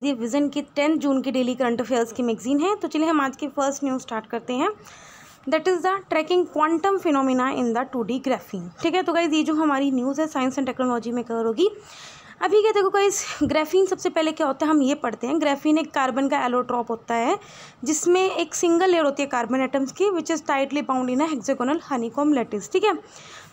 ये विज़न की 10 जून की डेली करंट अफेयर्स की मैगजीन है। तो चलिए हम आज की फर्स्ट न्यूज़ स्टार्ट करते हैं। That is the tracking quantum phenomena in the 2D graphene. ठीक है, तो गाइज ये जो हमारी न्यूज़ है साइंस एंड टेक्नोलॉजी में कवर होगी। अभी क्या देखो गाइज, ग्राफीन सबसे पहले क्या होता है हम ये पढ़ते हैं। ग्राफीन एक कार्बन का एलोट्रॉप होता है जिसमें एक सिंगल लेयर होती है कार्बन एटम्स की which is tightly bound in a hexagonal honeycomb lattice. ठीक है,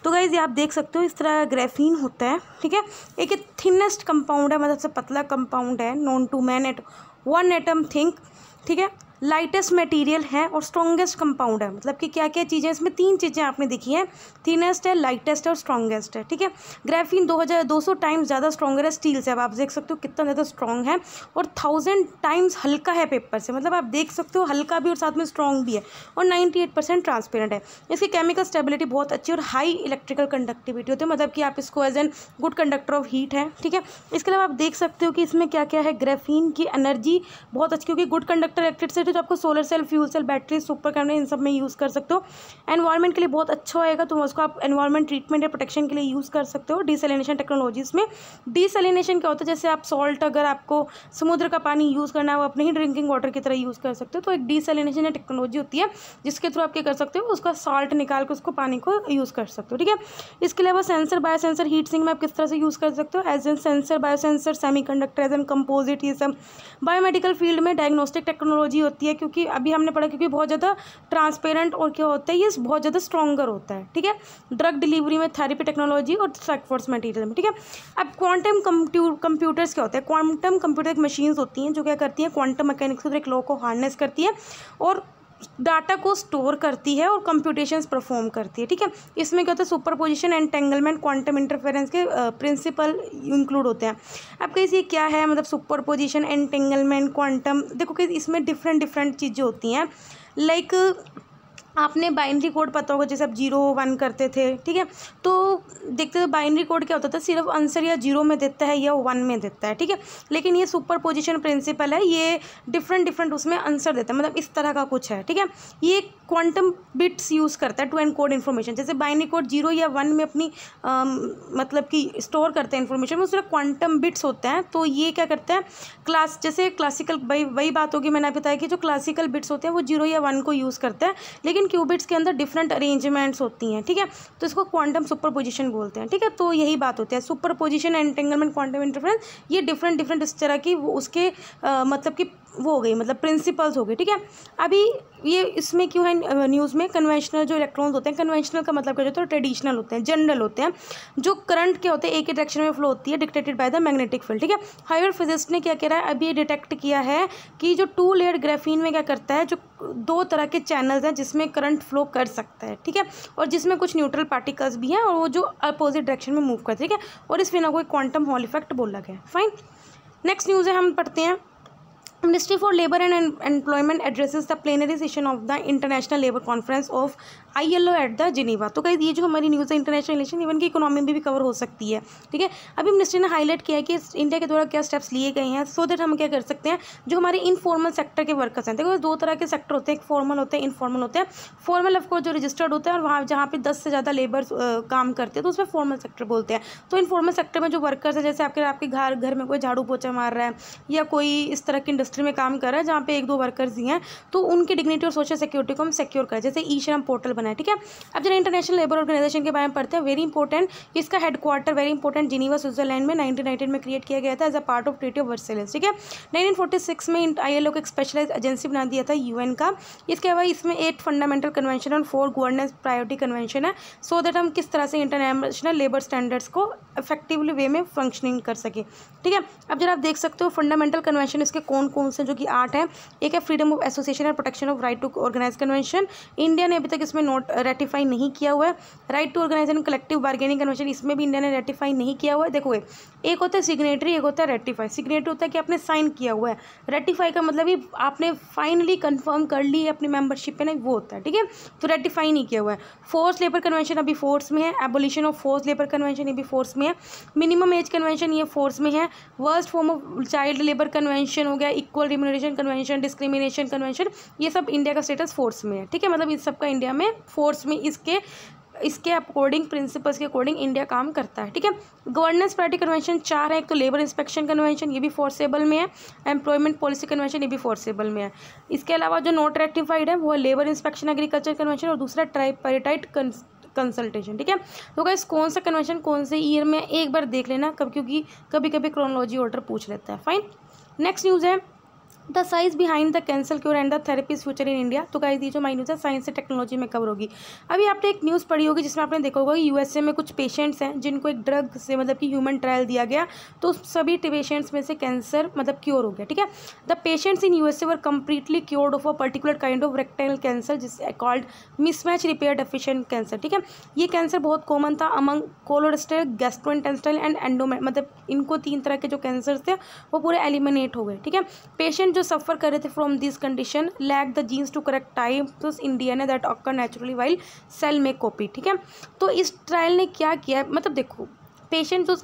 तो गाइज ये आप देख सकते हो इस तरह ग्राफीन होता है। ठीक है, एक थिनेस्ट कंपाउंड है, मतलब सबसे पतला कंपाउंड है, known to man at one atom thick. ठीक है, लाइटेस्ट मटेरियल है और स्ट्रॉन्गेस्ट कंपाउंड है। मतलब कि क्या क्या चीज़ें इसमें, 3 चीज़ें आपने देखी हैं, थिनेस्ट है, लाइटेस्ट है और स्ट्रॉन्गेस्ट है। ठीक है, ग्राफीन 2200 टाइम्स ज़्यादा स्ट्रॉन्गर है स्टील से। अब आप देख सकते हो कितना ज़्यादा स्ट्रॉन्ग है, और 1000 टाइम्स हल्का है पेपर से। मतलब आप देख सकते हो हल्का भी और साथ में स्ट्रॉन्ग भी है, और 98% ट्रांसपेरेंट है। इसकी केमिकल स्टेबिलिटी बहुत अच्छी और हाई इलेक्ट्रिकल कंडक्टिविटी होती है, मतलब कि आप इसको as an good conductor of heat है। ठीक है, इसके अलावा आप देख सकते हो कि इसमें क्या क्या है। ग्राफीन की एनर्जी बहुत अच्छी, क्योंकि गुड कंडक्टर इलेक्ट्रिसिटी, तो आपको solar cell, fuel cell, battery, super कैमरे इन सब में यूज़ कर सकते हो। एनवायरनमेंट के लिए बहुत अच्छा होएगा, तो उसको आप एनवायरनमेंट ट्रीटमेंट या प्रोटेक्शन के लिए यूज़ कर सकते हो। डिसैलिनेशन टेक्नोलॉजीज़ में डिसैलिनेशन क्या होता है, जैसे आप सॉल्ट, अगर आपको समुद्र का पानी यूज़ करना है वो अपने ही ड्रिंकिंग वाटर की तरह यूज़ कर सकते हो। तो एक डिसैलिनेशन टेक्नोलॉजी होती है जिसके थ्रू आप क्या कर सकते हो, उसका सॉल्ट निकाल के उसको पानी को यूज़ कर सकते हो। ठीक है, इसके अलावा सेंसर, बायोसेंसर, हीट सिंक में आप किस तरह से यूज़ कर सकते हो, as an sensor, biosensor, semiconductor, as an composite, ये सब। बायोमेडिकल फील्ड में डायग्नोस्टिक टेक्नोलॉजी होती है, क्योंकि अभी हमने पढ़ा क्योंकि बहुत ज़्यादा ट्रांसपेरेंट और क्या होता है, ये बहुत ज़्यादा स्ट्रॉन्गर होता है। ठीक है, ड्रग डिलीवरी में, थेरेपी टेक्नोलॉजी और स्ट्राइक फोर्स मटेरियल में। ठीक है, अब क्वांटम कंप्यूटर्स क्या होते हैं। क्वांटम कंप्यूटर एक मशीन्स होती हैं जो क्या करती हैं, क्वांटम मैकेनिक्स के एक लॉ को हार्नेस करती है और डाटा को स्टोर करती है और कंप्यूटेशंस परफॉर्म करती है। ठीक है, इसमें क्या होता है, सुपरपोजिशन, एंटेंगलमेंट, क्वांटम इंटरफेरेंस के प्रिंसिपल इंक्लूड होते हैं। अब कैसे ये क्या है, मतलब सुपरपोजिशन, एंटेंगलमेंट, क्वांटम, देखो कि इसमें डिफरेंट चीज़ें होती हैं। लाइक आपने बाइनरी कोड पता होगा, जैसे आप 0 1 करते थे। ठीक है, तो देखते थे बाइनरी कोड क्या होता था, सिर्फ आंसर या 0 में देता है या 1 में देता है। ठीक है, लेकिन ये सुपर पोजिशन प्रिंसिपल है, ये डिफरेंट उसमें आंसर देता है, मतलब इस तरह का कुछ है। ठीक है, ये क्वांटम बिट्स यूज़ करता है टू एनकोड इन्फॉर्मेशन। जैसे बाइनरी कोड 0 या 1 में अपनी मतलब कि स्टोर करते हैं इन्फॉर्मेशन, में उसमें क्वांटम बिट्स होते हैं। तो ये क्या करते हैं, जैसे क्लासिकल, वही बात होगी मैंने बताया कि जो क्लासिकल बिट्स होते हैं वो 0 या 1 को यूज़ करते हैं, लेकिन क्यूबिट्स के अंदर डिफरेंट अरेंजमेंट्स होती हैं। ठीक है, तो इसको क्वांटम सुपरपोजिशन बोलते हैं। ठीक है, तो यही बात होती है, सुपरपोजिशन, एंटेंगलमेंट, क्वांटम इंटरफेरेंस, ये डिफरेंट इस तरह की वो उसके मतलब कि वो हो गई, मतलब प्रिंसिपल्स हो गई। ठीक है, अभी ये इसमें क्यों है न्यूज़ में, कन्वेंशनल जो इलेक्ट्रॉन्स होते हैं, कन्वेंशनल का मतलब क्या होता है, ट्रेडिशनल होते हैं, जनरल होते हैं, जो करंट के होते हैं एक ही डायरेक्शन में फ्लो होती है, dictated by the magnetic field. ठीक है, हायर फिजिस्ट ने क्या कह रहा है, अभी ये डिटेक्ट किया है कि जो 2 लेयर ग्राफीन में क्या करता है, जो 2 तरह के चैनल्स हैं जिसमें करंट फ्लो कर सकता है। ठीक है, और जिसमें कुछ न्यूट्रल पार्टिकल्स भी हैं और वो जो अपोजिट डायरेक्शन में मूव करते हैं। ठीक है, और इस फिनोमेना को क्वांटम हॉल इफेक्ट बोला गया है। फाइन, नेक्स्ट न्यूज़ है, हम पढ़ते हैं। Ministry for Labour and Employment addresses the plenary session of the International Labour Conference of ILO at the Geneva। तो गाइस ये जो हमारी न्यूज़ है इंटरनेशनल रिलेशन, इवन की इकोनॉमी में भी कवर हो सकती है। ठीक है, अभी मिनिस्ट्री ने हाईलाइट किया है कि इंडिया के द्वारा क्या स्टेप्स लिए गए हैं, सो दैट हम क्या कर सकते हैं, जो हमारे इनफॉर्मल सेक्टर के वर्कर्स हैं। देखो 2 तरह के सेक्टर होते हैं, एक फॉर्मल होते हैं, इनफॉर्मल होते हैं। फॉर्मल ऑफकोर्स जो रजिस्टर्ड होता है, और वहाँ जहाँ पे 10 से ज़्यादा लेबर काम करते हैं तो उसमें फॉर्मल सेक्टर बोलते हैं। तो इनफॉर्मल सेक्टर में जो वर्कर्स है, जैसे आपके घर में कोई झाड़ू पोछा मार रहा है या कोई इस तरह की इंडस्ट्री में काम कर रहा है जहाँ पे 1-2 वर्कर्स ही हैं, तो उनकी डिग्निटी और सोशल सिक्योरिटी को हम सिक्योर करें, जैसे ई श्रम पोर्टल बनाए। ठीक है, अब जरा इंटरनेशनल लेबर ऑर्गेनाइजेशन के बारे में पढ़ते हैं। वेरी इंपॉर्टेंट, इसका headquarter very important Geneva Switzerland में 1919 में क्रिएट किया गया था as a part of treaty of Versailles. ठीक है, 1946 में ILO को एक स्पेशलाइज एजेंसी बना दिया था UN का। इसके अलावा इसमें 8 फंडामेंटल कन्वेंशन और 4 गवर्नेंस प्रायोरिटी कन्वेंशन है, सो दैट हम किस तरह से इंटरनेशनल लेबर स्टैंडर्ड्स को इफेक्टिवली वे में फंक्शनिंग कर सके। ठीक है, अब जरा आप देख सकते हो फंडामेंटल कन्वेंशन इसके कौन से, जो कि 8 है। एक है freedom of association and protection of right to organize convention, India ने अभी तक इसमें नोट रेटिफाई नहीं किया हुआ है। Right to organize and collective bargaining convention, इसमें भी इंडिया ने रेटिफाई नहीं किया हुआ है। देखो एक होता है सिग्नेटरी, एक होता है रेटिफाई। सिग्नेटरी होता है कि आपने साइन किया हुआ है, रेटिफाई का मतलब ही आपने फाइनली कंफर्म कर ली है अपनी मेंबरशिप पे, ना वो होता है। ठीक है, तो रेटिफाई नहीं किया हुआ है। फोर्स लेबर कन्वेंशन अभी फोर्स में है, abolition of force labour convention ये भी फोर्स में है, मिनिमम एज कन्वेंशन ये फोर्स में है, worst form of child labour convention हो गया, equal remuneration convention, discrimination convention, ये सब इंडिया का स्टेटस फोर्स में है। ठीक है, मतलब इस सब का इंडिया में फोर्स में इसके इसके अकॉर्डिंग, प्रिंसिपल्स के अकॉर्डिंग इंडिया काम करता है। ठीक है, गवर्नेंस प्रायोरिटी कन्वेंशन 4 है। एक तो लेबर इंस्पेक्शन कन्वेंशन, ये भी फोर्सेबल में है। एम्प्लॉयमेंट पॉलिसी कन्वेंशन, ये भी फोर्सेबल में है। इसके अलावा जो नॉट रेटिफाइड है वो है लेबर इंस्पेक्शन एग्रीकल्चर कन्वेंशन और दूसरा ट्राइपार्टाइट कंसल्टेशन। ठीक है, तो गाइस कौन सा कन्वेंशन कौन से ईयर में, एक बार देख लेना क्योंकि कभी कभी क्रोनोलॉजी ऑर्डर पूछ लेता है। फाइन, नेक्स्ट न्यूज़ है the science behind the cancer cure and the therapies future in India. तो गाइस ये जो हमारी न्यूज़ है साइंस से टेक्नोलॉजी में कवर होगी। अभी आपने एक न्यूज़ पढ़ी होगी जिसमें आपने देखा होगा यूएसए में कुछ पेशेंट्स हैं जिनको एक ड्रग से मतलब कि ह्यूमन ट्रायल दिया गया, तो सभी पेशेंट्स में से कैंसर मतलब क्योर हो गया। ठीक है, the patients in USA were completely cured of a particular kind of rectal cancer जिस called mismatch repair deficient cancer. ठीक है, ये कैंसर बहुत कॉमन था among colorectal, gastrointestinal and endometrial, मतलब इनको 3 तरह के जो कैंसर थे वो पूरे एलिमिनेट हो गए। ठीक है, पेशेंट जो सफ़र कर रहे थे from this condition lack the genes to correct typos in DNA that occur naturally while cell में कॉपी। ठीक है, तो इस ट्रायल ने क्या किया, मतलब देखो पेशेंट जो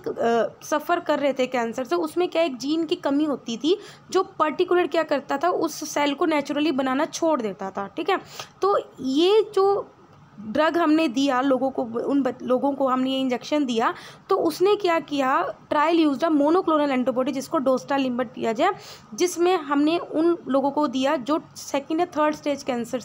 सफ़र कर रहे थे कैंसर से उसमें क्या एक जीन की कमी होती थी जो पर्टिकुलर क्या करता था, उस सेल को नेचुरली बनाना छोड़ देता था। ठीक है, तो ये जो ड्रग हमने दिया लोगों को, उन लोगों को हमने ये इंजेक्शन दिया, तो उसने क्या किया, trial used a monoclonal antibody जिसको डोस्टालिम्ब दिया जाए, जिसमें हमने उन लोगों को दिया जो 2nd या 3rd स्टेज कैंसर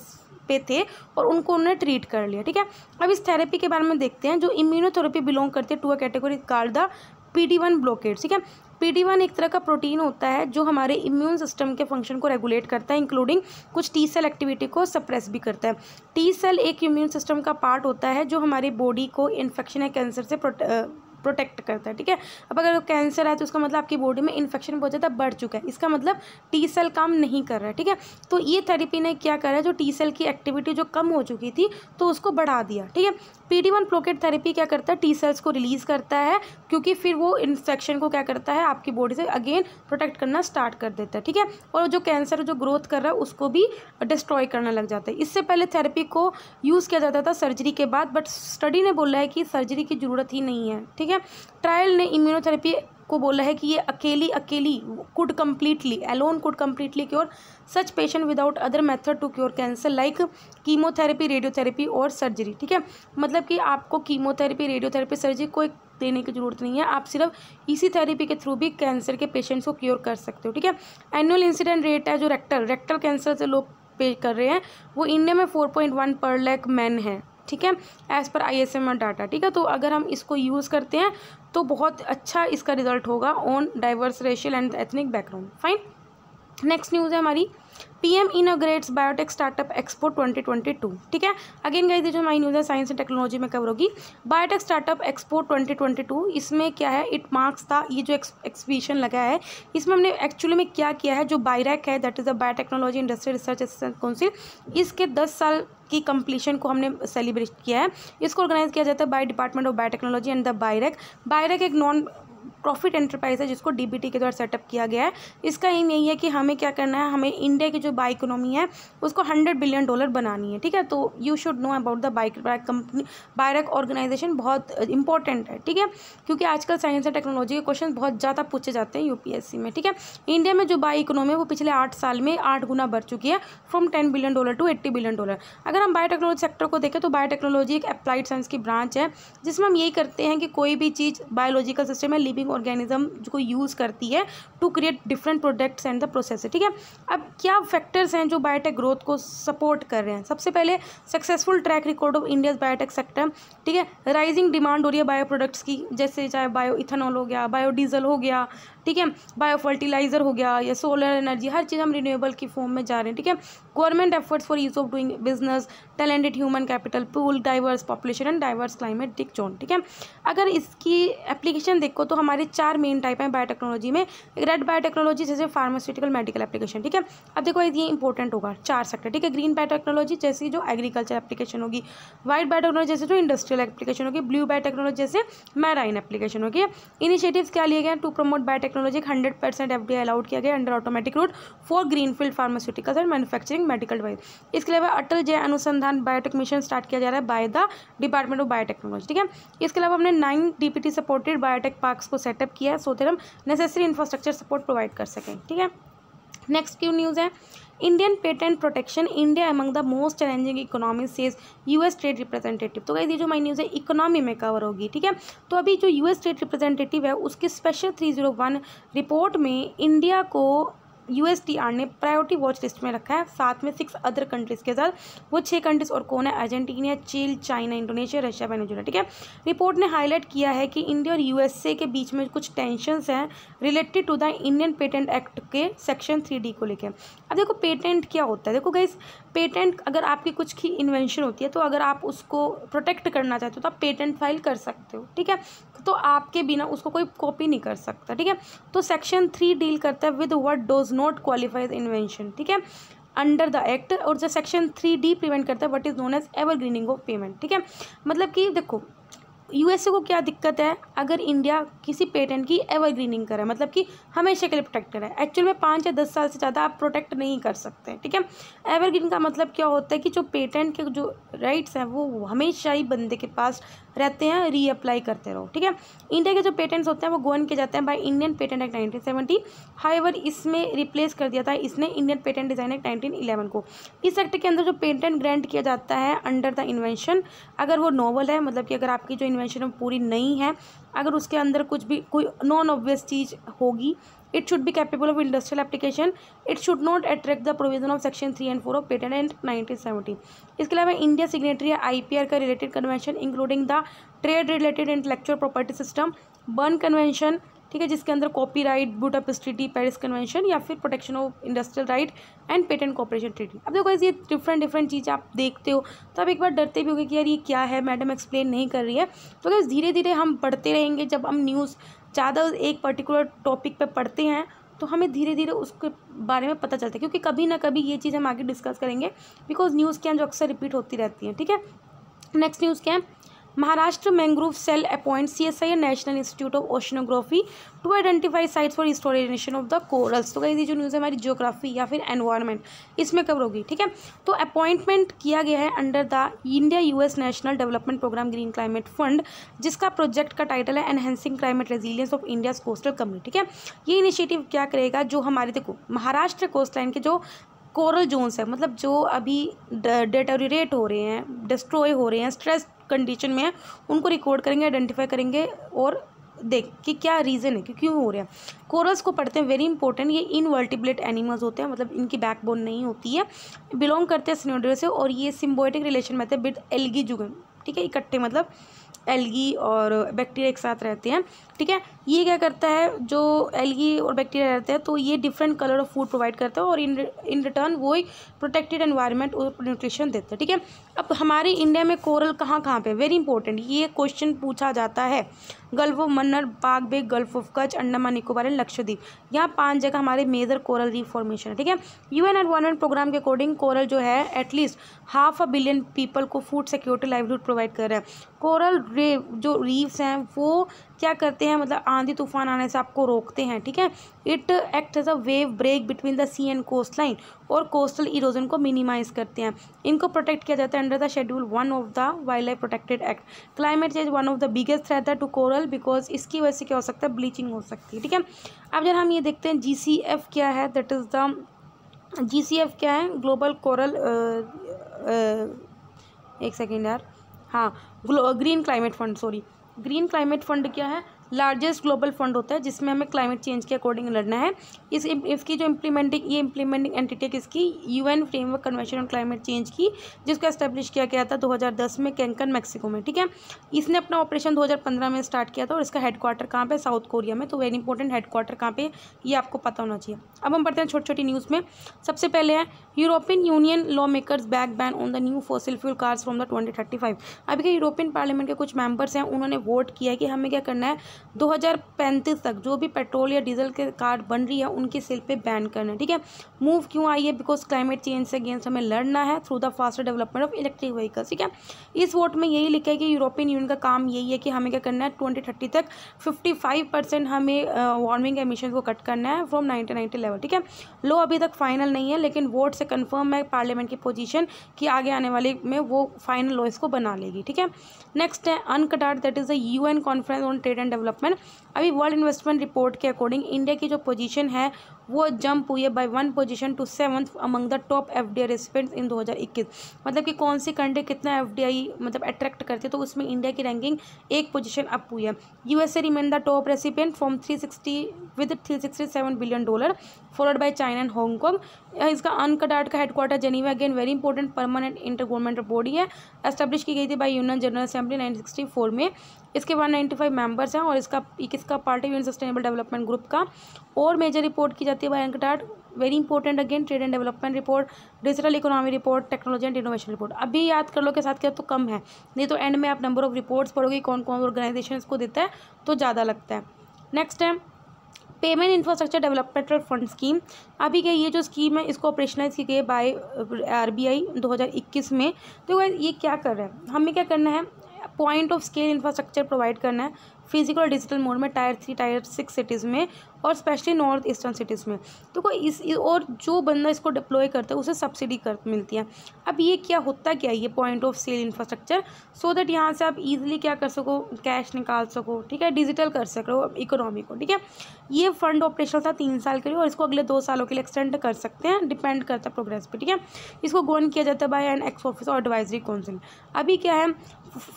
पे थे और उनको उन्होंने ट्रीट कर लिया। ठीक है, अब इस थेरेपी के बारे में देखते हैं। जो इम्यूनोथेरेपी बिलोंग करती है to a category called the PD-1 blockade. ठीक है, PD-1 एक तरह का प्रोटीन होता है जो हमारे इम्यून सिस्टम के फंक्शन को रेगुलेट करता है, इंक्लूडिंग कुछ टी सेल एक्टिविटी को सप्रेस भी करता है। टी सेल एक इम्यून सिस्टम का पार्ट होता है जो हमारी बॉडी को इन्फेक्शन या कैंसर से प्रोटेक्ट करता है। ठीक है, अब अगर कैंसर है तो उसका मतलब आपकी बॉडी में इन्फेक्शन बहुत ज़्यादा बढ़ चुका है, इसका मतलब टी सेल काम नहीं कर रहा है। ठीक है, तो ये थेरेपी ने क्या करा, जो टी सेल की एक्टिविटी जो कम हो चुकी थी तो उसको बढ़ा दिया। ठीक है, PD-1 ब्लॉकेट थेरेपी क्या करता है, टी सेल्स को रिलीज़ करता है क्योंकि फिर वो इन्फेक्शन को क्या करता है, आपकी बॉडी से अगेन प्रोटेक्ट करना स्टार्ट कर देता है। ठीक है, और जो कैंसर जो ग्रोथ कर रहा है उसको भी डिस्ट्रॉय करने लग जाता है। इससे पहले थेरेपी को यूज़ किया जाता था सर्जरी के बाद, बट स्टडी ने बोला है कि सर्जरी की ज़रूरत ही नहीं है। ठीक है, ट्रायल ने इम्यूनोथेरेपी को बोला है कि ये अकेली could completely cure such patient without other method to cure cancer like chemotherapy, radiotherapy और सर्जरी। ठीक है, मतलब कि आपको कीमोथेरेपी, रेडियोथेरेपी, सर्जरी कोई देने की ज़रूरत नहीं है, आप सिर्फ इसी थेरेपी के थ्रू भी कैंसर के पेशेंट्स को क्योर कर सकते हो। ठीक है, एनुअल इंसिडेंट रेट है जो रेक्टल कैंसर से लोग पे कर रहे हैं वो इंडिया में 4.1 पर लाख मैन है। ठीक है, एज़ पर ISMR डाटा। ठीक है, तो अगर हम इसको यूज़ करते हैं तो बहुत अच्छा इसका रिजल्ट होगा on diverse racial and ethnic background. Fine, next news है हमारी PM inaugurates biotech startup expo 2022। ठीक है, अगेन गाइस ये जो हमारी न्यूज़ है साइंस एंड टेक्नोलॉजी में कवर होगी। बायोटेक स्टार्टअप एक्सपो 2022, इसमें क्या है, इट मार्क्स था, ये जो एक्सहिबिशन लगा है इसमें हमने एक्चुअली में क्या किया है, जो बायरैक है that is the biotechnology industry research council, इसके 10 साल की कंप्लीशन को हमने सेलिब्रेट किया है। इसको ऑर्गेनाइज किया जाता है by department of biotechnology and the BIRAC एक नॉन प्रॉफिट एंटरप्राइज है जिसको DBT के द्वारा सेटअप किया गया है। इसका एम यही है कि हमें क्या करना है, हमें इंडिया की जो बायो इकोनॉमी है उसको $100 बिलियन बनानी है। ठीक है, तो you should know about the BIRAC company. BIRAC organisation बहुत इंपॉर्टेंट है। ठीक है, क्योंकि आजकल साइंस एंड टेक्नोलॉजी के क्वेश्चन बहुत ज़्यादा पूछे जाते हैं UPSC में। ठीक है, इंडिया में जो बायो इकोनॉमी है वो पिछले 8 साल में 8 गुना बढ़ चुकी है, फ्रॉम $10 बिलियन टू $80 बिलियन। अगर हम बायोटेक्नोलॉजी सेक्टर को देखें तो बायोटेक्नोलॉजी एक अप्लाइड साइंस की ब्रांच है जिसमें हम यही करते हैं कि कोई भी चीज़ बायोलॉजिकल सिस्टम है, लिविंग ऑर्गेनिज्म को यूज़ करती है to create different products and the process. ठीक है, अब क्या फैक्टर्स हैं जो बायोटेक ग्रोथ को सपोर्ट कर रहे हैं। सबसे पहले successful track record of India's biotech sector. ठीक है, राइजिंग डिमांड हो रही है बायो प्रोडक्ट्स की, जैसे चाहे बायो इथेनॉल हो गया, बायो डीजल हो गया, ठीक है, बायो फर्टिलाइजर हो गया या सोलर एनर्जी, हर चीज़ हम रिन्यूएबल की फॉर्म में जा रहे हैं। ठीक है, government efforts for ease of doing business, talented human capital pool, diverse population and diverse climatic zone. ठीक है, अगर इसकी एप्लीकेशन देखो तो हमारे 4 मेन टाइप हैं बायोटेक्नोलॉजी में। रेड बायोटेक्नोलॉजी जैसे फार्मास्यूटिकल मेडिकल एप्लीकेशन। ठीक है, अब देखो ये इंपॉर्टेंट होगा 4 सेक्टर। ठीक है, ग्रीन बायोटेक्नोलॉजी जैसी जो एग्रीकल्चर एप्लीकेशन होगी, वाइट बायोटेक्नोलॉजी जैसे जो इंडस्ट्रियल एप्लीकेशन होगी, ब्लू बायोटेक्नोलॉजी जैसे मैराइन एप्लीकेशन होगी। इनिशिएटिव्स क्या लिए गए to promote biotechnology, 100% FDI allowed किया गया under automatic route for greenfield pharmaceuticals and manufacturing medical device. इसके अलावा अटल जय अनुसंधान बायोटेक मिशन स्टार्ट किया जा रहा है by the department of biotechnology. ठीक है, इसके अलावा हमने 9 DPT सपोर्टेड बायोटेक पार्क्स को सेटअप किया है सो दैट हम नेसेसरी इंफ्रास्ट्रक्चर सपोर्ट प्रोवाइड कर सकें। ठीक है, नेक्स्ट क्यों न्यूज़ है, Indian patent protection, India among the most challenging economy says US trade representative. तो गाइस ये जो हमारी न्यूज़ है इकोनॉमी में कवर होगी, ठीक है। तो अभी जो यूएस ट्रेड रिप्रेजेंटेटिव है उसके स्पेशल 301 रिपोर्ट में इंडिया को यूएसटीआर ने प्रायोरिटी वॉच लिस्ट में रखा है, साथ में 6 अदर कंट्रीज़ के साथ। वो 6 कंट्रीज़ और कौन है, Argentina, Chile, China, Indonesia, Russia, Venezuela, ठीक है। रिपोर्ट ने हाईलाइट किया है कि इंडिया और यूएसए के बीच में कुछ टेंशंस हैं related to the Indian patent act के सेक्शन 3D को लेकर। अब देखो पेटेंट क्या होता है, देखो गाइस पेटेंट अगर आपकी कुछ की इन्वेंशन होती है तो अगर आप उसको प्रोटेक्ट करना चाहते हो तो आप पेटेंट फाइल कर सकते हो, ठीक है। तो आपके बिना उसको कोई कॉपी नहीं कर सकता, ठीक है। तो सेक्शन 3 डील करता है with what does not qualify as invention, ठीक है, अंडर द एक्ट। और जो सेक्शन 3D प्रिवेंट करता है what is known as evergreening of payment, ठीक है। मतलब कि देखो यूएसए को क्या दिक्कत है, अगर इंडिया किसी पेटेंट की एवरग्रीनिंग करे, मतलब कि हमेशा के लिए प्रोटेक्ट करे। एक्चुअल में 5 या 10 साल से ज़्यादा आप प्रोटेक्ट नहीं कर सकते, ठीक है। एवरग्रीन का मतलब क्या होता है कि जो पेटेंट के जो राइट्स हैं वो हमेशा ही बंदे के पास रहते हैं, रीअप्लाई करते रहो, ठीक है। इंडिया के जो पेटेंट्स होते हैं वो गवर्न किए जाते हैं by Indian patent act 1970। However इसमें रिप्लेस कर दिया था इसने इंडियन पेटेंट डिज़ाइन एक्ट 1911 को। इस एक्ट के अंदर जो पेटेंट ग्रांट किया जाता है अंडर द इन्वेंशन, अगर वो नॉवल है, मतलब कि अगर आपकी जो इन्वेंशन पूरी नहीं है, अगर उसके अंदर कुछ भी कोई नॉन ऑब्वियस चीज़ होगी, it should be capable of industrial application, it should not attract the provision of section 3 and 4 of patent act 1970। इसके अलावा इंडिया सिग्नेटरी है IPR का related convention including the trade related intellectual property system, Berne convention, ठीक है, जिसके अंदर copyright, Budapest treaty, Paris convention, या फिर protection of industrial right and patent cooperation treaty. अब देखो ये डिफरेंट चीज़ें आप देखते हो तो आप एक बार डरते भी होगे कि यार ये क्या है, मैडम एक्सप्लेन नहीं कर रही है। तो गाइस धीरे धीरे हम बढ़ते रहेंगे, जब हम न्यूज़ ज़्यादा एक पर्टिकुलर टॉपिक पे पढ़ते हैं तो हमें धीरे धीरे उसके बारे में पता चलता है, क्योंकि कभी ना कभी ये चीज़ हम आगे डिस्कस करेंगे, बिकॉज न्यूज़ क्या जो अक्सर रिपीट होती रहती है, ठीक है। नेक्स्ट न्यूज़ क्या है, Maharashtra mangrove cell appoint CSIR national institute of oceanography to identify sites for restoration of the corals. तो गाइस ये जो न्यूज़ है हमारी जियोग्राफी या फिर एनवायरनमेंट इसमें कवर होगी, ठीक है। तो अपॉइंटमेंट किया गया है under the India US national development programme green climate fund, जिसका प्रोजेक्ट का टाइटल है enhancing climate resilience of India's coastal community, ठीक है। ये इनिशिएटिव क्या करेगा, जो हमारे देखो महाराष्ट्र कोस्ट लाइन के जो कोरल जोन्स है, मतलब जो अभी डेटोरिएट हो रहे हैं, डिस्ट्रॉय हो रहे हैं, स्ट्रेस कंडीशन में है, उनको रिकॉर्ड करेंगे, आइडेंटिफाई करेंगे और देख कि क्या रीज़न है कि क्यों हो रहा है। कोरल्स को पढ़ते हैं, वेरी इंपॉर्टेंट, ये इनवर्टिब्रेट एनिमल्स होते हैं, मतलब इनकी बैकबोन नहीं होती है, बिलोंग करते हैं सिनोडियस से, और ये सिम्बायोटिक रिलेशन में थे विद एल्गी जुगन, ठीक है, इकट्ठे मतलब एल्गी और बैक्टीरिया एक साथ रहते हैं, ठीक है। ये क्या करता है, जो एल्गी और बैक्टीरिया रहते हैं तो ये different colour of food provide करता है और इन रिटर्न वो एक प्रोटेक्टेड एनवायरनमेंट और न्यूट्रिशन देता है, ठीक है। अब हमारे इंडिया में कोरल कहाँ पे, वेरी इंपॉर्टेंट ये क्वेश्चन पूछा जाता है, गल्फ ऑफ मन्नार, बाग bay, gulf of Kutch, Andaman Nicobar and Lakshadweep, यहाँ 5 जगह हमारे मेजर कोरल रीफ फॉर्मेशन है, ठीक है। UN एनवायरनमेंट प्रोग्राम के अकॉर्डिंग कोरल जो है एटलीस्ट 500 मिलियन पीपल को फूड सिक्योरिटी लाइवलीहुड प्रोवाइड कर रहा है। कोरल जो रीफ्स हैं वो क्या करते हैं, मतलब आंधी तूफान आने से आपको रोकते हैं, ठीक है। It act as a wave break between the sea and coast line, और कोस्टल इरोजन को मिनिमाइज करते हैं। इनको प्रोटेक्ट किया जाता है under the schedule 1 of the wild life protected act. Climate change one of the biggest threat है to coral, because इसकी वजह से क्या हो सकता है, ब्लीचिंग हो सकती है, ठीक है। अब जब हम ये देखते हैं GCF क्या है, दैट इज़ द GCF क्या है, ग्लोबल कोरल, एक सेकेंड यार, हाँ, green climate fund, sorry, green climate fund क्या है, लार्जेस्ट ग्लोबल फंड होता है जिसमें हमें क्लाइमेट चेंज के अकॉर्डिंग लड़ना है। इसकी जो इम्प्लीमेंटिंग एंटिटी है किसकी, UN framework convention on climate change की, जिसको एस्टेब्लिश किया गया था 2010 में कैंकन मैक्सिको में, ठीक है। इसने अपना ऑपरेशन 2015 में स्टार्ट किया था और इसका हेडक्वार्टर कहाँ पे, साउथ कोरिया में। तो वेरी इंपॉर्टेंट हेडक्वार्टर कहाँ पे, ये आपको पता होना चाहिए। अब हम पढ़ते हैं छोटी छोटी न्यूज़ में। सबसे पहले है European union law makers back ban on the new fossil fuel cars from the 2035। अभी के यूरोपियन पार्लियामेंट के कुछ मेंबर्स हैं, उन्होंने वोट किया है कि हमें क्या करना है, 2035 तक जो भी पेट्रोल या डीजल के कार बन रही है उनके सेल पे बैन करना है, ठीक है। मूव क्यों आई है, बिकॉज क्लाइमेट चेंज से अगेंस्ट हमें लड़ना है through the faster development of electric vehicles, ठीक है। इस वोट में यही लिखा है कि यूरोपियन यूनियन का काम यही है कि हमें क्या करना है, 2030 तक 55% हमें वार्मिंग एमिशन को कट करना है फ्रॉम 1990 लेवल, ठीक है। लो अभी तक फाइनल नहीं है, लेकिन वोट से कन्फर्म है पार्लियामेंट की पोजीशन कि आगे आने वाले में वो फाइनल लॉ इसको बना लेगी, ठीक है। नेक्स्ट है UNCTAD, that is the UN conference on trade and development. अभी वर्ल्ड इन्वेस्टमेंट रिपोर्ट के अकॉर्डिंग इंडिया की जो पोजीशन है वो जंप हुई है by 1 position to 7th among the top FDI recipients in 2021। मतलब कि कौन सी कंट्री कितना एफडीआई मतलब अट्रैक्ट करती है, तो उसमें इंडिया की रैंकिंग 1 पोजीशन अप हुई है। USA remain the top recipient from 360 with $367 billion, followed by China and Hong Kong. इसका अनकटार्ड का headquarter Geneva, again very important permanent inter governmental body है, एस्टेब्लिश की गई थी बाय यूनियन जनरल असेंबली 1964 में। इसके 195 मेंबर्स हैं और इसका पार्ट है यूएन सस्टेनेबल डेवलपमेंट ग्रुप का। और मेजर रिपोर्ट की जाती है बाय अनकटार्ड, very important again, trade and development report, digital economy report, technology and innovation report. अभी याद कर लो के साथ क्या तो कम है, नहीं तो एंड में आप नंबर ऑफ रिपोर्ट्स पढ़ोगे कौन कौन ऑर्गेनाइजेशन इसको देता है तो ज़्यादा लगता है। नेक्स्ट है payment infrastructure developmental fund scheme. अभी क्या ये जो स्कीम है इसको ऑपरेशनलाइज की गई है बाय आरबीआई 2021 में। तो ये क्या कर रहा है, हमें क्या करना है, point of scale infrastructure provide करना है फिजिकल और डिजिटल मोड में टायर 3 टायर 6 सिटीज़ में और स्पेशली नॉर्थ ईस्टर्न सिटीज़ में। तो कोई और जो बंदा इसको डिप्लॉय करता है उसे सब्सिडी मिलती है। अब ये क्या होता क्या है ये point of sale infrastructure, so that यहाँ से आप इजीली क्या कर सको, कैश निकाल सको, ठीक है, डिजिटल कर सको इकोनॉमी को, ठीक है। ये फंड ऑपरेशनल था 3 साल के लिए और इसको अगले 2 सालों के लिए एक्सटेंड कर सकते हैं, डिपेंड करता है प्रोग्रेस पे, ठीक है। इसको गवर्न किया जाता है बाय एन एक्स ऑफिस और एडवाइजरी काउंसिल। अभी क्या है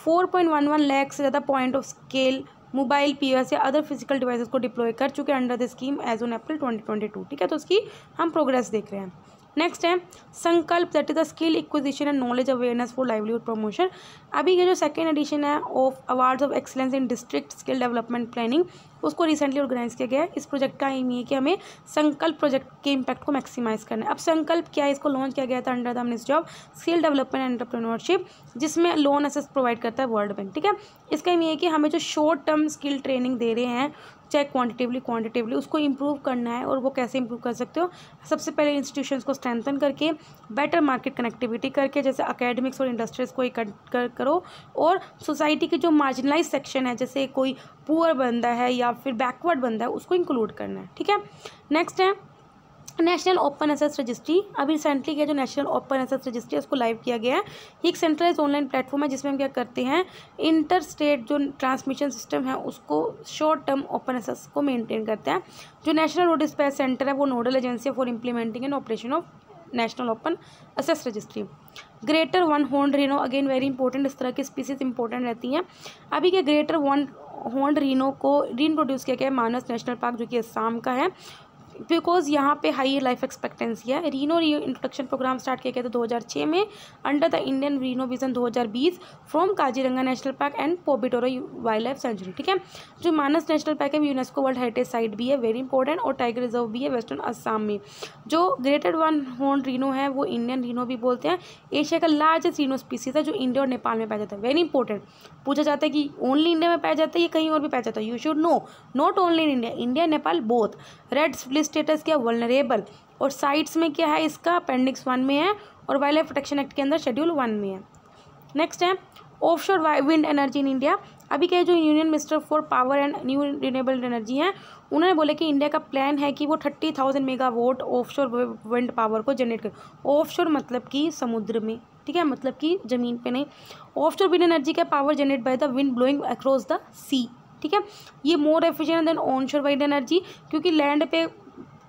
4.11 लाख से ज़्यादा point of sale mobile POS या अदर फिजिकल डिवाइसेस को डिप्लॉय कर चुके हैं under the scheme as on April 2022, ठीक है। तो उसकी हम प्रोग्रेस देख रहे हैं। नेक्स्ट है संकल्प, that is the skill acquisition and knowledge awareness for livelihood promotion. अभी ये जो सेकेंड एडिशन है of awards of excellence in district skill development planning उसको रिसेंटली ऑर्गेनाइज किया गया है। इस प्रोजेक्ट का एम ये है कि हमें संकल्प प्रोजेक्ट के इम्पैक्ट को मैक्सिमाइज करना है। अब संकल्प क्या है, इसको लॉन्च किया गया था under the ministry of skill development and entrepreneurship, जिसमें लोन असेस प्रोवाइड करता है वर्ल्ड बैंक, ठीक है। इसका एम ये है कि हमें जो शॉर्ट टर्म स्किल ट्रेनिंग दे रहे हैं चाहे क्वांटिटेवली उसको इंप्रूव करना है। और वो कैसे इंप्रूव कर सकते हो, सबसे पहले इंस्टीट्यूशंस को स्ट्रेंथन करके, बेटर मार्केट कनेक्टिविटी करके, जैसे अकेडमिक्स और इंडस्ट्रीज को करो, और सोसाइटी के जो मार्जिनलाइज सेक्शन है जैसे कोई पुअर बंदा है या फिर बैकवर्ड बंदा है उसको इंक्लूड करना है, ठीक है। नेक्स्ट है नेशनल ओपन एसेस रजिस्ट्री। अभी रिसेंटली क्या जो नेशनल ओपन एसेस रजिस्ट्री उसको लाइव किया गया है। ये एक सेंट्रलाइज ऑनलाइन प्लेटफॉर्म है जिसमें हम क्या करते हैं, इंटर स्टेट जो ट्रांसमिशन सिस्टम है उसको शॉर्ट टर्म ओपन एसेस को मेंटेन करते हैं। जो नेशनल रोड डिस्पैच सेंटर है वो nodal agency for implementing and operation of national open access registry. Greater one horn rhino, again very important, इस तरह की स्पीसीज इंपॉर्टेंट रहती हैं। अभी के ग्रेटर वन हॉर्न रीनो को रीइंट्रोड्यूस किया गया है मानस नेशनल पार्क जो कि असम का है, बिकॉज यहाँ पे हाई लाइफ एक्सपेक्टेंसी है। रीनो इंट्रोडक्शन प्रोग्राम स्टार्ट किया गया था 2006 में under the Indian rhino vision 2020 from Kaziranga national park and Pobitora wildlife sanctuary, ठीक है। जो मानस नेशनल पार्क है यूनेस्को वर्ल्ड हेरिटेज साइट भी है, वेरी इंपॉर्टेंट, और टाइगर रिजर्व भी है वेस्टर्न असम में। जो ग्रेटर वन हॉर्न रीनो है वो इंडियन रीनो भी बोलते हैं, एशिया का लार्जेस्ट रीनो स्पीसीज है जो इंडिया और नेपाल में पाया जाता है। वेरी इंपॉर्टेंट, पूछा जाता है कि ओनली इंडिया में पाया जाता है या कहीं और भी पाया जाता है, you should no, not only in India, India Nepal both. Red status क्या, वल्नरेबल, और साइट्स में क्या है इसका अपेंडिक्स 1 में है और वाइल्ड लाइफ प्रोटेक्शन एक्ट के अंदर शेड्यूल 1 में है। नेक्स्ट है offshore wind energy in India. अभी क्या जो union minister for power and new renewable energy हैं उन्होंने बोला कि इंडिया का प्लान है कि वो 30,000 मेगावाट ऑफशोर विंड पावर को जनरेट करे। ऑफशोर मतलब कि समुद्र में, ठीक है, मतलब कि ज़मीन पे नहीं। ऑफशोर विंड एनर्जी का power generate by the wind blowing across the sea, ठीक है। ये more efficient than onshore wind energy, क्योंकि लैंड पे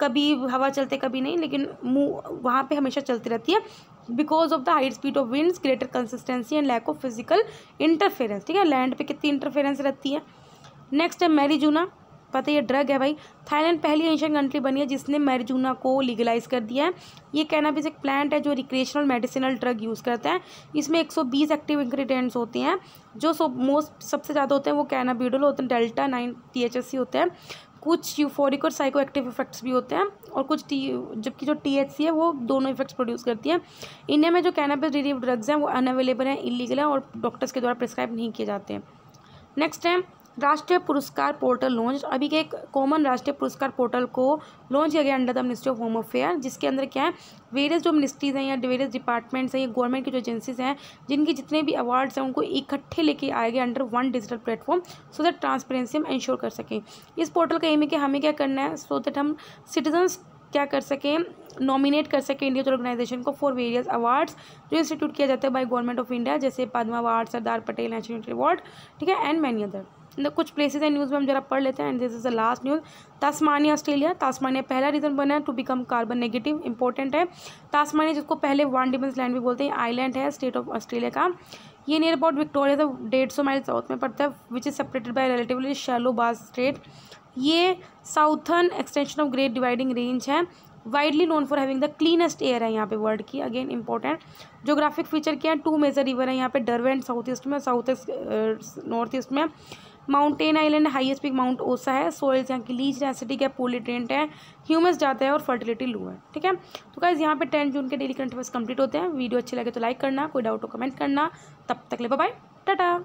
कभी हवा चलते कभी नहीं, लेकिन वहाँ पे हमेशा चलती रहती है because of the high speed of winds, greater consistency and lack of physical interference, ठीक है। लैंड पे कितनी इंटरफेरेंस रहती है। नेक्स्ट है मैरिजुना, पता है ये ड्रग है भाई। थाईलैंड पहली एशियन कंट्री बनी है जिसने मैरिजुना को लीगलाइज कर दिया है। ये कैनाबिस एक प्लांट है जो रिक्रिएशनल मेडिसिनल ड्रग यूज़ करता है। इसमें 120 एक्टिव इंग्रेडिएंट्स होते हैं, जो सबसे ज़्यादा होते हैं वो कैनाबिडोल होते हैं, डेल्टा 9 THC होते हैं, कुछ यूफोरिक और साइको एक्टिव इफेक्ट्स भी होते हैं, और कुछ जबकि जो THC है वो दोनों इफेक्ट्स प्रोड्यूस करती है। इंडिया में जो कैनाबिस डिराइव्ड ड्रग्स हैं वो अनअवेलेबल हैं, इलीगल हैं और डॉक्टर्स के द्वारा प्रिस्क्राइब नहीं किए जाते हैं। नेक्स्ट है राष्ट्रीय पुरस्कार पोर्टल लॉन्च। अभी के एक कॉमन राष्ट्रीय पुरस्कार पोर्टल को लॉन्च किया गया under the ministry of home affair, जिसके अंदर क्या है वेरियस जो मिनिस्ट्रीज हैं या वेरियस डिपार्टमेंट्स हैं या गवर्नमेंट की जो एजेंसीज हैं जिनकी जितने भी अवार्ड्स हैं उनको इकट्ठे लेके आए गए under one digital platform, so that transparency हम इंश्योर कर सकें। इस पोर्टल का एम है कि हमें क्या करना है, सो दैट हम सिटीजन्स क्या कर सकें, नॉमिनेट कर सके इंडिविजुअल ऑर्गेनाइजेशन को फॉर वेरियस अवार्ड्स जो इंस्टीट्यूट किया जाता है बाय गवर्नमेंट ऑफ इंडिया, जैसे Padma award, Sardar Patel national award, ठीक है, एंड मैनी अदर। कुछ प्लेसेस है न्यूज़ में हम जरा पढ़ लेते हैं and this is the last news. Tasmania Australia, Tasmania पहला रीजन बना है to become carbon negative, important है। तास्मानिया जिसको पहले वन डिमेंस लैंड भी बोलते हैं, आइलैंड है स्टेट ऑफ ऑस्ट्रेलिया का। ये नियर अबाउट विक्टोरिया से 150 माइल साउथ में पड़ता है, which is separated by relatively shallow Bass Strait. ये southern extension of Great Dividing Range है, widely known for having the cleanest air है यहाँ पे वर्ल्ड की, अगेन इंपॉर्टेंट। जोग्राफिक फीचर क्या है, 2 मेजर रिवर है यहाँ पे, डरवेंट साउथ ईस्ट में, साउथ नॉर्थ ईस्ट में। Mountain island, highest peak mount ओसा है। सोइल्स यहाँ की लीच एसिडिक है, पोली ड्रेन्ड है, ह्यूमस जाता है और फर्टिलिटी लो है, ठीक है। तो गाइस यहाँ पे 10 जून के डेली करंट अफेयर्स कंप्लीट होते हैं। वीडियो अच्छी लगे तो लाइक करना, कोई डाउट हो कमेंट करना। तब तक ले बाय बाय, टाटा।